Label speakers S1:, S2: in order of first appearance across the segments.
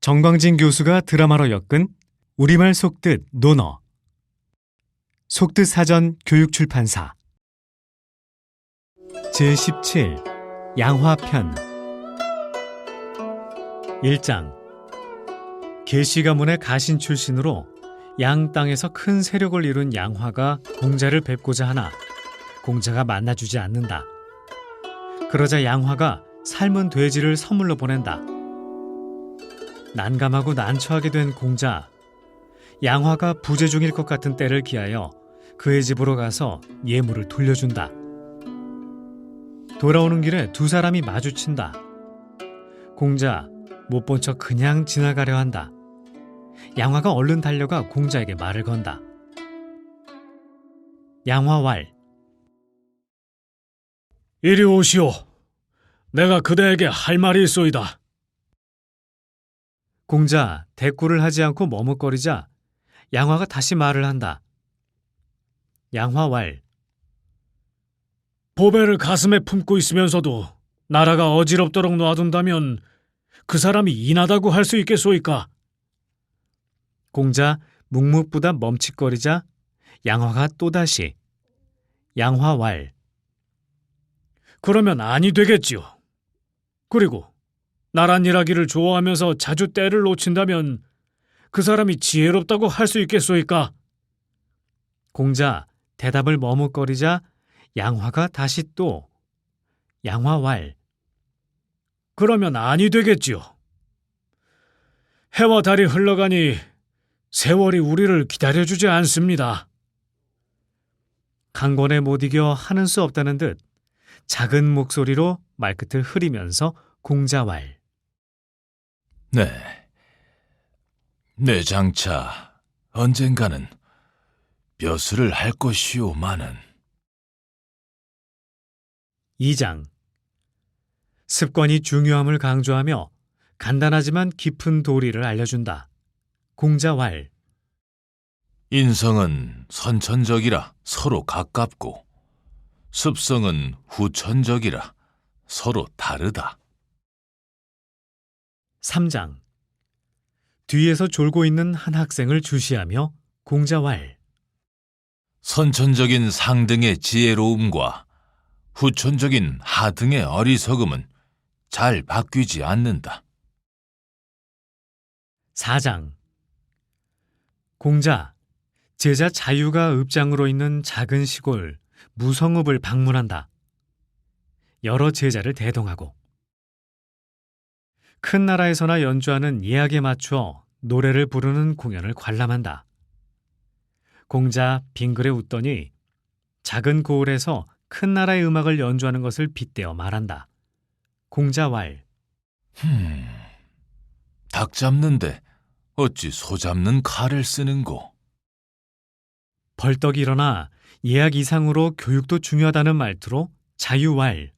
S1: 정광진 교수가 드라마로 엮은 우리말 속뜻 논어 속뜻 사전 교육출판사 제17 양화편 1장 계시 가문의 가신 출신으로 양 땅에서 큰 세력을 이룬 양화가 공자를 뵙고자 하나 공자가 만나주지 않는다. 그러자 양화가 삶은 돼지를 선물로 보낸다. 난감하고 난처하게 된 공자, 양화가 부재 중일 것 같은 때를 기하여 그의 집으로 가서 예물을 돌려준다. 돌아오는 길에 두 사람이 마주친다. 공자 못 본 척 그냥 지나가려 한다. 양화가 얼른 달려가 공자에게 말을 건다. 양화왈,
S2: 이리 오시오. 내가 그대에게 할 말이 있소이다.
S1: 공자 대꾸를 하지 않고 머뭇거리자 양화가 다시 말을 한다. 양화왈,
S2: 보배를 가슴에 품고 있으면서도 나라가 어지럽도록 놔둔다면 그 사람이 인하다고 할 수 있겠소이까?
S1: 공자 묵묵부답 멈칫거리자 양화가 또다시 양화왈,
S2: 그러면 아니 되겠지요. 그리고 나란 일하기를 좋아하면서 자주 때를 놓친다면 그 사람이 지혜롭다고 할 수 있겠소이까?
S1: 공자 대답을 머뭇거리자 양화가 다시 또 양화왈,
S2: 그러면 아니 되겠지요. 해와 달이 흘러가니 세월이 우리를 기다려주지 않습니다.
S1: 강권에 못 이겨 하는 수 없다는 듯 작은 목소리로 말끝을 흐리면서 공자왈,
S3: 내 장차 언젠가는 벼슬을 할 것이오마는.
S1: 2장 습관이 중요함을 강조하며 간단하지만 깊은 도리를 알려준다. 공자왈,
S3: 인성은 선천적이라 서로 가깝고 습성은 후천적이라 서로 다르다.
S1: 3장 뒤에서 졸고 있는 한 학생을 주시하며 공자왈,
S3: 선천적인 상등의 지혜로움과 후천적인 하등의 어리석음은 잘 바뀌지 않는다.
S1: 4장 공자, 제자 자유가 읍장으로 있는 작은 시골 무성읍을 방문한다. 여러 제자를 대동하고 큰 나라에서나 연주하는 예약에 맞추어 노래를 부르는 공연을 관람한다. 공자 빙그레 웃더니 작은 고을에서 큰 나라의 음악을 연주하는 것을 빗대어 말한다. 공자왈,
S3: 닭 잡는데 어찌 소 잡는 칼을 쓰는고?
S1: 벌떡 일어나 예약 이상으로 교육도 중요하다는 말투로 자유왈,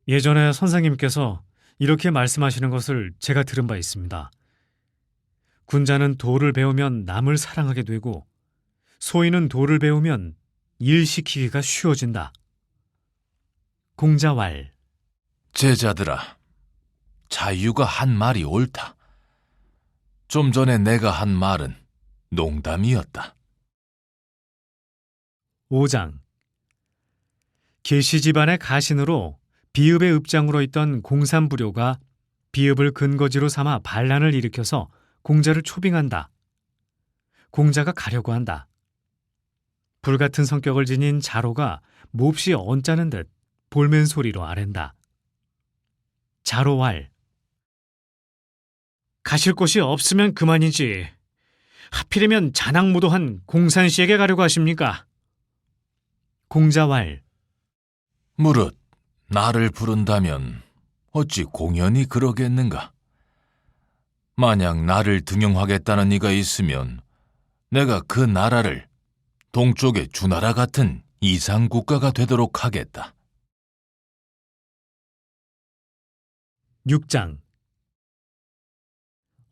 S1: 예전에 선생님께서 이렇게 말씀하시는 것을 제가 들은 바 있습니다. 군자는 도를 배우면 남을 사랑하게 되고 소인은 도를 배우면 일 시키기가 쉬워진다. 공자왈,
S3: 제자들아, 자유가 한 말이 옳다. 좀 전에 내가 한 말은 농담이었다.
S1: 5장 계시 집안의 가신으로 비읍의 읍장으로 있던 공산부료가 비읍을 근거지로 삼아 반란을 일으켜서 공자를 초빙한다. 공자가 가려고 한다. 불같은 성격을 지닌 자로가 몹시 언짢은 듯 볼멘 소리로 아랜다. 자로왈, 가실 곳이 없으면 그만이지. 하필이면 자낙무도한 공산씨에게 가려고 하십니까? 공자왈,
S3: 무릇 나를 부른다면 어찌 공연히 그러겠는가? 만약 나를 등용하겠다는 이가 있으면 내가 그 나라를 동쪽의 주나라 같은 이상국가가 되도록 하겠다.
S1: 6장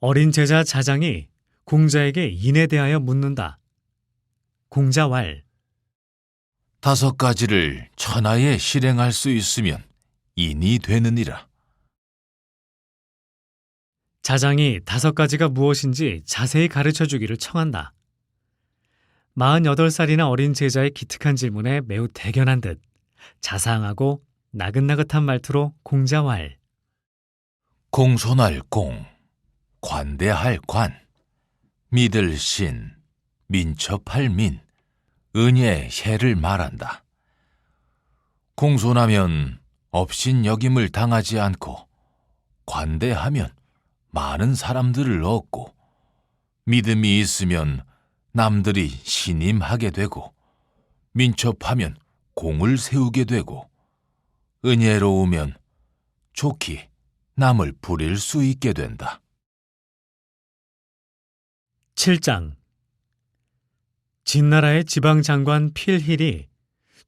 S1: 어린 제자 자장이 공자에게 인에 대하여 묻는다. 공자왈,
S3: 5가지를 천하에 실행할 수 있으면 인이 되느니라.
S1: 자장이 5가지가 무엇인지 자세히 가르쳐 주기를 청한다. 48살이나 어린 제자의 기특한 질문에 매우 대견한 듯 자상하고 나긋나긋한 말투로 공자왈.
S3: 공손할 공, 관대할 관, 믿을 신, 민첩할 민, 은의 해를 말한다. 공손하면 업신여김을 당하지 않고, 관대하면 많은 사람들을 얻고, 믿음이 있으면 남들이 신임하게 되고, 민첩하면 공을 세우게 되고, 은혜로우면 좋게 남을 부릴 수 있게 된다.
S1: 7장. 진나라의 지방장관 필힐이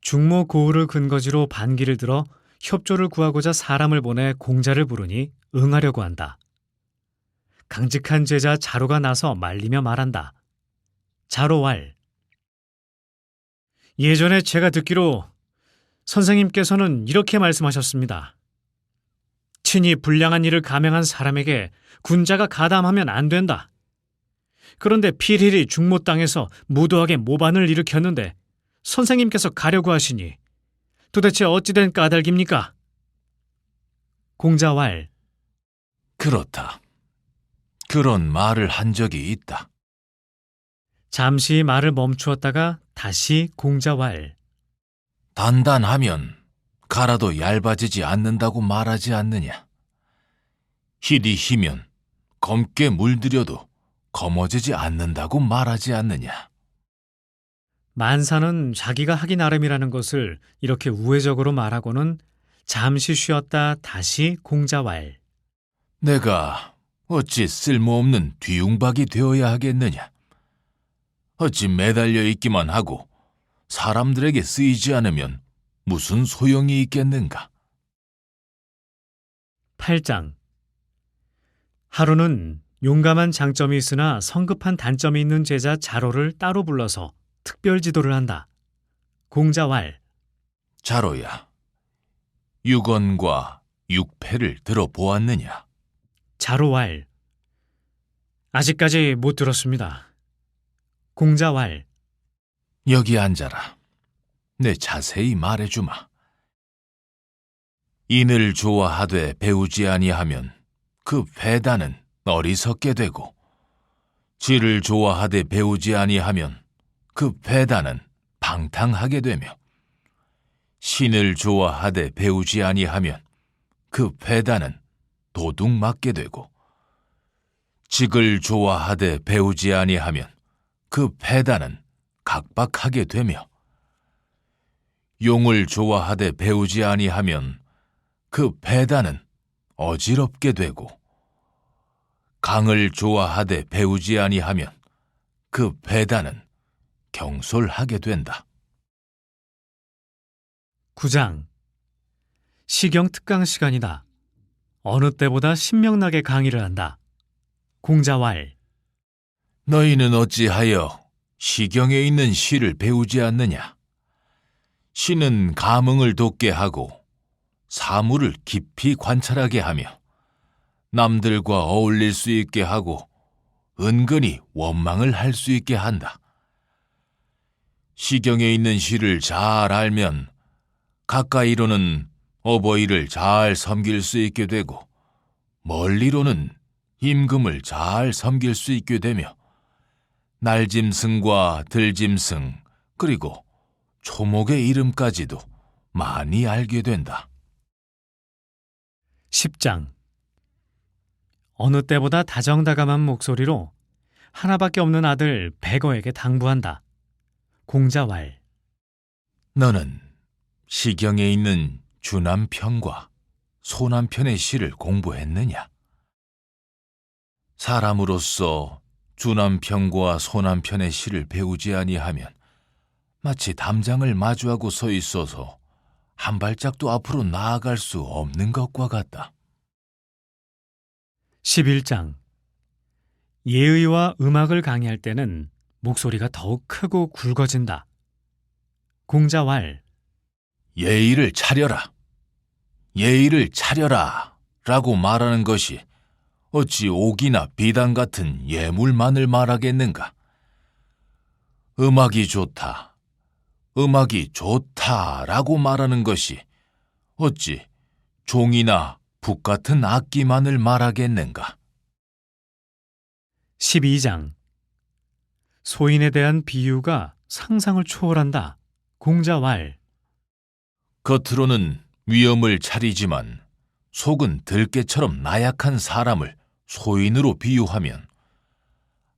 S1: 중모 고을을 근거지로 반기를 들어 협조를 구하고자 사람을 보내 공자를 부르니 응하려고 한다. 강직한 제자 자로가 나서 말리며 말한다. 자로왈. 예전에 제가 듣기로 선생님께서는 이렇게 말씀하셨습니다. 친히 불량한 일을 감행한 사람에게 군자가 가담하면 안 된다. 그런데 필힐이 중모 땅에서 무도하게 모반을 일으켰는데 선생님께서 가려고 하시니 도대체 어찌된 까닭입니까? 공자왈.
S3: 그렇다. 그런 말을 한 적이 있다.
S1: 잠시 말을 멈추었다가 다시 공자왈.
S3: 단단하면 갈아도 얇아지지 않는다고 말하지 않느냐. 힐이 희면 검게 물들여도 검어지지 않는다고 말하지 않느냐.
S1: 만사는 자기가 하기 나름이라는 것을 이렇게 우회적으로 말하고는 잠시 쉬었다 다시 공자왈.
S3: 내가 어찌 쓸모없는 뒤웅박이 되어야 하겠느냐. 어찌 매달려 있기만 하고 사람들에게 쓰이지 않으면 무슨 소용이 있겠는가.
S1: 8장. 하루는 용감한 장점이 있으나 성급한 단점이 있는 제자 자로를 따로 불러서 특별 지도를 한다. 공자왈.
S3: 자로야, 육언과 육패를 들어보았느냐?
S1: 자로왈. 아직까지 못 들었습니다. 공자왈.
S3: 여기 앉아라. 내 자세히 말해주마. 인을 좋아하되 배우지 아니하면 그 배단은 어리석게 되고, 질을 좋아하되 배우지 아니하면 그 배단은 방탕하게 되며, 신을 좋아하되 배우지 아니하면 그 배단은 도둑 맞게 되고, 직을 좋아하되 배우지 아니하면 그 배단은 각박하게 되며, 용을 좋아하되 배우지 아니하면 그 배단은 어지럽게 되고, 강을 좋아하되 배우지 아니하면 그 배단은 경솔하게 된다.
S1: 9장. 시경 특강 시간이다. 어느 때보다 신명나게 강의를 한다. 공자왈.
S3: 너희는 어찌하여 시경에 있는 시를 배우지 않느냐? 시는 감흥을 돋게 하고 사물을 깊이 관찰하게 하며 남들과 어울릴 수 있게 하고 은근히 원망을 할 수 있게 한다. 시경에 있는 시를 잘 알면 가까이로는 어버이를 잘 섬길 수 있게 되고, 멀리로는 임금을 잘 섬길 수 있게 되며, 날짐승과 들짐승 그리고 초목의 이름까지도 많이 알게 된다.
S1: 10장. 어느 때보다 다정다감한 목소리로 하나밖에 없는 아들 백어에게 당부한다. 공자왈.
S3: 너는 시경에 있는 주남편과 소남편의 시를 공부했느냐? 사람으로서 주남편과 소남편의 시를 배우지 아니하면 마치 담장을 마주하고 서 있어서 한 발짝도 앞으로 나아갈 수 없는 것과 같다.
S1: 11장. 예의와 음악을 강의할 때는 목소리가 더욱 크고 굵어진다. 공자왈.
S3: 예의를 차려라. 예의를 차려라 라고 말하는 것이 어찌 옥이나 비단 같은 예물만을 말하겠는가? 음악이 좋다, 음악이 좋다라고 말하는 것이 어찌 종이나 북 같은 악기만을 말하겠는가?
S1: 12장 소인에 대한 비유가 상상을 초월한다. 공자왈.
S3: 겉으로는 위엄을 차리지만 속은 들깨처럼 나약한 사람을 소인으로 비유하면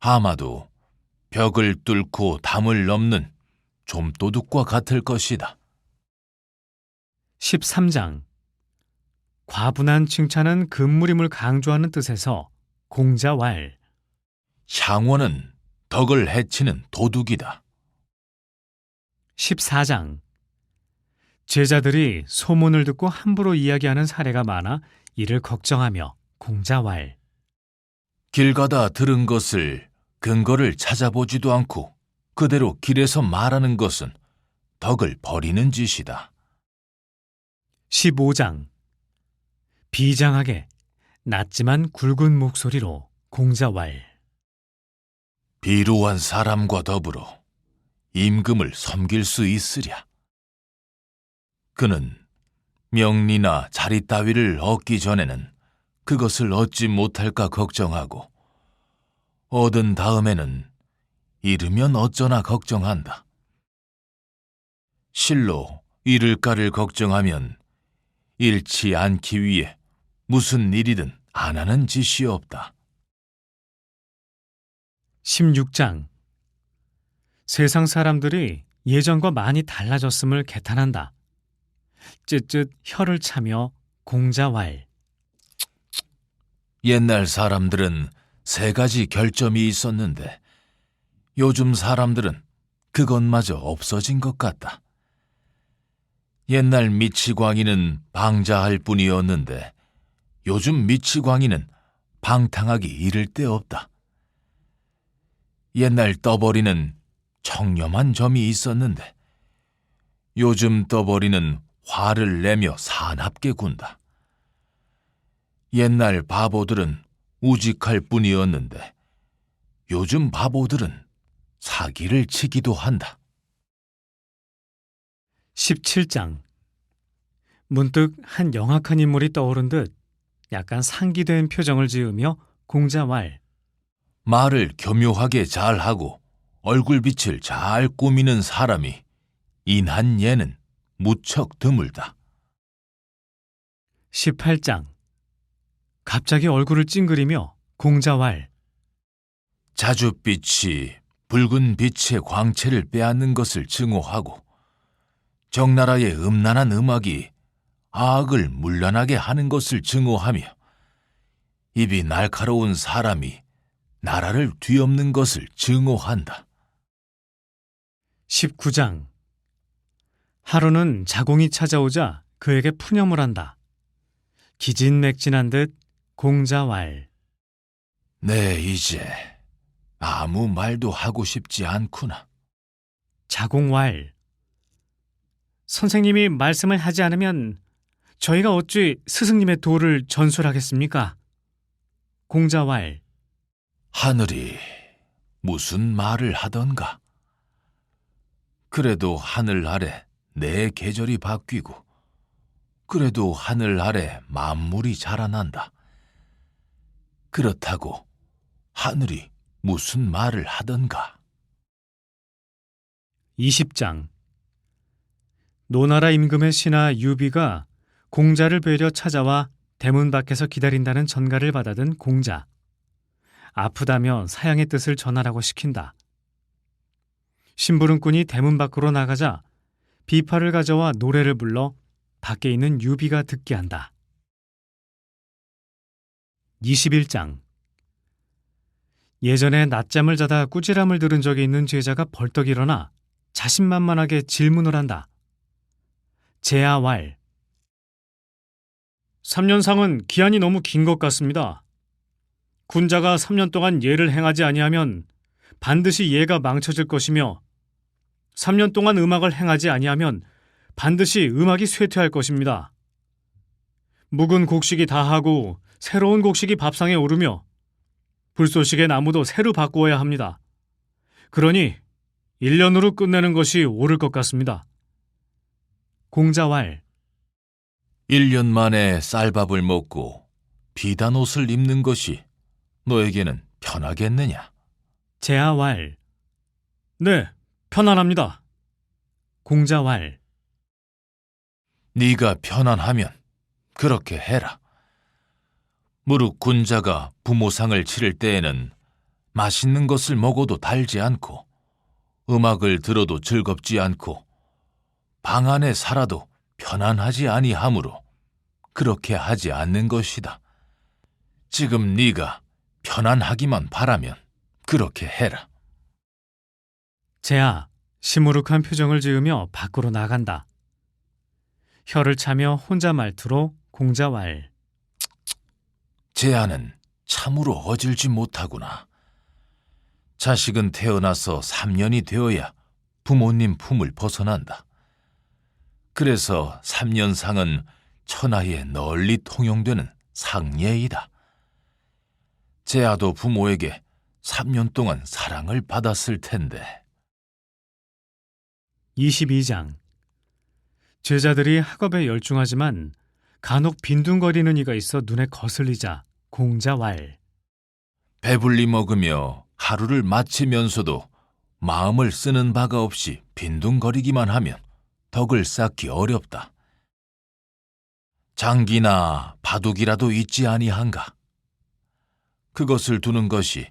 S3: 아마도 벽을 뚫고 담을 넘는 좀도둑과 같을 것이다.
S1: 13장 과분한 칭찬은 금무림을 강조하는 뜻에서 공자왈.
S3: 향원은 덕을 해치는 도둑이다.
S1: 14장 제자들이 소문을 듣고 함부로 이야기하는 사례가 많아 이를 걱정하며 공자왈.
S3: 길 가다 들은 것을 근거를 찾아보지도 않고 그대로 길에서 말하는 것은 덕을 버리는 짓이다.
S1: 15장 비장하게 낮지만 굵은 목소리로 공자왈.
S3: 비루한 사람과 더불어 임금을 섬길 수 있으랴. 그는 명리나 자리 따위를 얻기 전에는 그것을 얻지 못할까 걱정하고 얻은 다음에는 잃으면 어쩌나 걱정한다. 실로 잃을까를 걱정하면 잃지 않기 위해 무슨 일이든 안 하는 짓이 없다.
S1: 16장 세상 사람들이 예전과 많이 달라졌음을 개탄한다. 쯧쯧 혀를 차며 공자왈.
S3: 옛날 사람들은 3가지 결점이 있었는데 요즘 사람들은 그것마저 없어진 것 같다. 옛날 미치광이는 방자할 뿐이었는데 요즘 미치광이는 방탕하기 이를 데 없다. 옛날 떠벌이는 청렴한 점이 있었는데 요즘 떠벌이는 화를 내며 사납게 군다. 옛날 바보들은 우직할 뿐이었는데 요즘 바보들은 사기를 치기도 한다.
S1: 17장 문득 한 영악한 인물이 떠오른 듯 약간 상기된 표정을 지으며 공자왈.
S3: 말을 교묘하게 잘하고 얼굴빛을 잘 꾸미는 사람이 인한 예는 무척 드물다.
S1: 18장 갑자기 얼굴을 찡그리며 공자왈.
S3: 자줏빛이 붉은 빛의 광채를 빼앗는 것을 증오하고 적나라의 음란한 음악이 아악을 문란하게 하는 것을 증오하며 입이 날카로운 사람이 나라를 뒤엎는 것을 증오한다.
S1: 19장 하루는 자공이 찾아오자 그에게 푸념을 한다. 기진맥진한 듯 공자왈.
S3: 네, 이제 아무 말도 하고 싶지 않구나.
S1: 자공왈. 선생님이 말씀을 하지 않으면 저희가 어찌 스승님의 도를 전술하겠습니까? 공자왈.
S3: 하늘이 무슨 말을 하던가. 그래도 하늘 아래 내 계절이 바뀌고 그래도 하늘 아래 만물이 자라난다. 그렇다고 하늘이 무슨 말을 하던가.
S1: 20장 노나라 임금의 신하 유비가 공자를 뵈려 찾아와 대문 밖에서 기다린다는 전가를 받아든 공자. 아프다며 사양의 뜻을 전하라고 시킨다. 심부름꾼이 대문 밖으로 나가자 비파를 가져와 노래를 불러 밖에 있는 유비가 듣게 한다. 21장 예전에 낮잠을 자다 꾸지람을 들은 적이 있는 제자가 벌떡 일어나 자신만만하게 질문을 한다. 제아왈. 3년상은 기한이 너무 긴 것 같습니다. 군자가 3년 동안 예를 행하지 아니하면 반드시 예가 망쳐질 것이며 3년 동안 음악을 행하지 아니하면 반드시 음악이 쇠퇴할 것입니다.
S2: 묵은 곡식이 다하고 새로운 곡식이 밥상에 오르며 불쏘시개 나무도 새로 바꾸어야 합니다. 그러니 1년으로 끝내는 것이 옳을 것 같습니다.
S1: 공자왈.
S3: 1년 만에 쌀밥을 먹고 비단 옷을 입는 것이 너에게는 편하겠느냐?
S1: 제아왈.
S2: 네, 편안합니다.
S1: 공자왈.
S3: 네가 편안하면 그렇게 해라. 무릇 군자가 부모상을 치를 때에는 맛있는 것을 먹어도 달지 않고 음악을 들어도 즐겁지 않고 방 안에 살아도 편안하지 아니하므로 그렇게 하지 않는 것이다. 지금 네가 편안하기만 바라면 그렇게 해라.
S1: 제아 시무룩한 표정을 지으며 밖으로 나간다. 혀를 차며 혼자 말투로 공자왈.
S3: 제아는 참으로 어질지 못하구나. 자식은 태어나서 3년이 되어야 부모님 품을 벗어난다. 그래서 3년상은 천하에 널리 통용되는 상례이다. 제아도 부모에게 3년 동안 사랑을 받았을 텐데.
S1: 22장. 제자들이 학업에 열중하지만 간혹 빈둥거리는 이가 있어 눈에 거슬리자 공자왈.
S3: 배불리 먹으며 하루를 마치면서도 마음을 쓰는 바가 없이 빈둥거리기만 하면 덕을 쌓기 어렵다. 장기나 바둑이라도 있지 아니한가? 그것을 두는 것이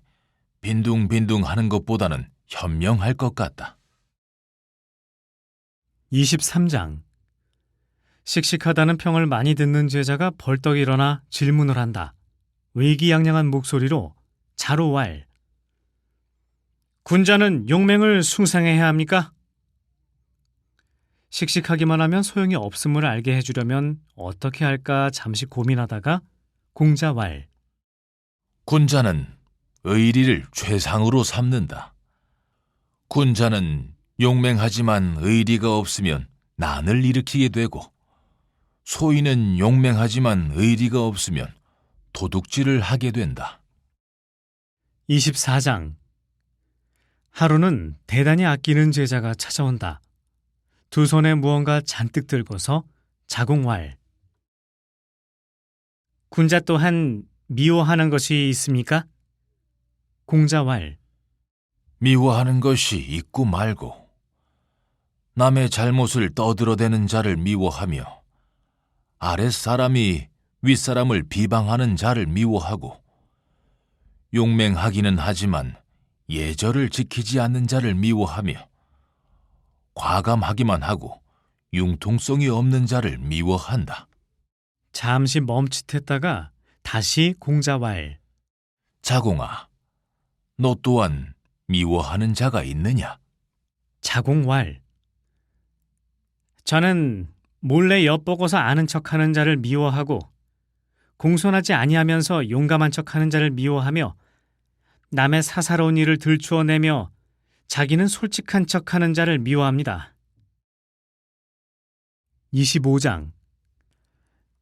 S3: 빈둥빈둥 하는 것보다는 현명할 것 같다.
S1: 23장. 씩씩하다는 평을 많이 듣는 제자가 벌떡 일어나 질문을 한다. 의기양양한 목소리로 자로왈. 군자는 용맹을 숭상해야 합니까? 씩씩하기만 하면 소용이 없음을 알게 해주려면 어떻게 할까 잠시 고민하다가 공자왈.
S3: 군자는 의리를 최상으로 삼는다. 군자는 용맹하지만 의리가 없으면 난을 일으키게 되고 소인은 용맹하지만 의리가 없으면 도둑질을 하게 된다.
S1: 24장. 하루는 대단히 아끼는 제자가 찾아온다. 두 손에 무언가 잔뜩 들고서 자공왈. 군자 또한 미워하는 것이 있습니까? 공자왈.
S3: 미워하는 것이 있고 말고 남의 잘못을 떠들어대는 자를 미워하며 아랫사람이 윗사람을 비방하는 자를 미워하고 용맹하기는 하지만 예절을 지키지 않는 자를 미워하며 과감하기만 하고 융통성이 없는 자를 미워한다.
S1: 잠시 멈칫했다가 다시 공자왈.
S3: 자공아, 너 또한 미워하는 자가 있느냐?
S1: 자공왈. 저는 몰래 엿보고서 아는 척하는 자를 미워하고 공손하지 아니하면서 용감한 척하는 자를 미워하며 남의 사사로운 일을 들추어내며 자기는 솔직한 척하는 자를 미워합니다. 25장.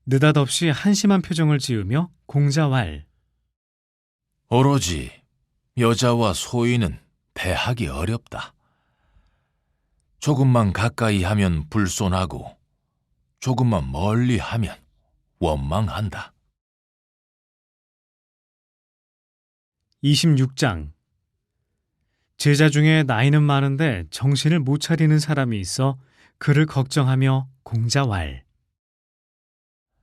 S1: 느닷없이 한심한 표정을 지으며 공자왈.
S3: 오로지 여자와 소인은 배하기 어렵다. 조금만 가까이 하면 불손하고 조금만 멀리 하면 원망한다.
S1: 26장. 제자 중에 나이는 많은데 정신을 못 차리는 사람이 있어 그를 걱정하며 공자왈.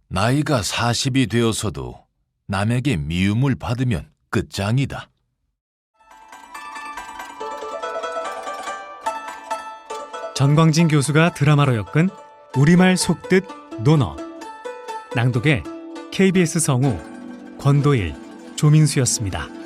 S3: 나이가 40이 되어서도 남에게 미움을 받으면 끝장이다.
S1: 전광진 교수가 드라마로 엮은 우리말 속뜻 논어. 낭독의 KBS 성우 권도일, 조민수였습니다.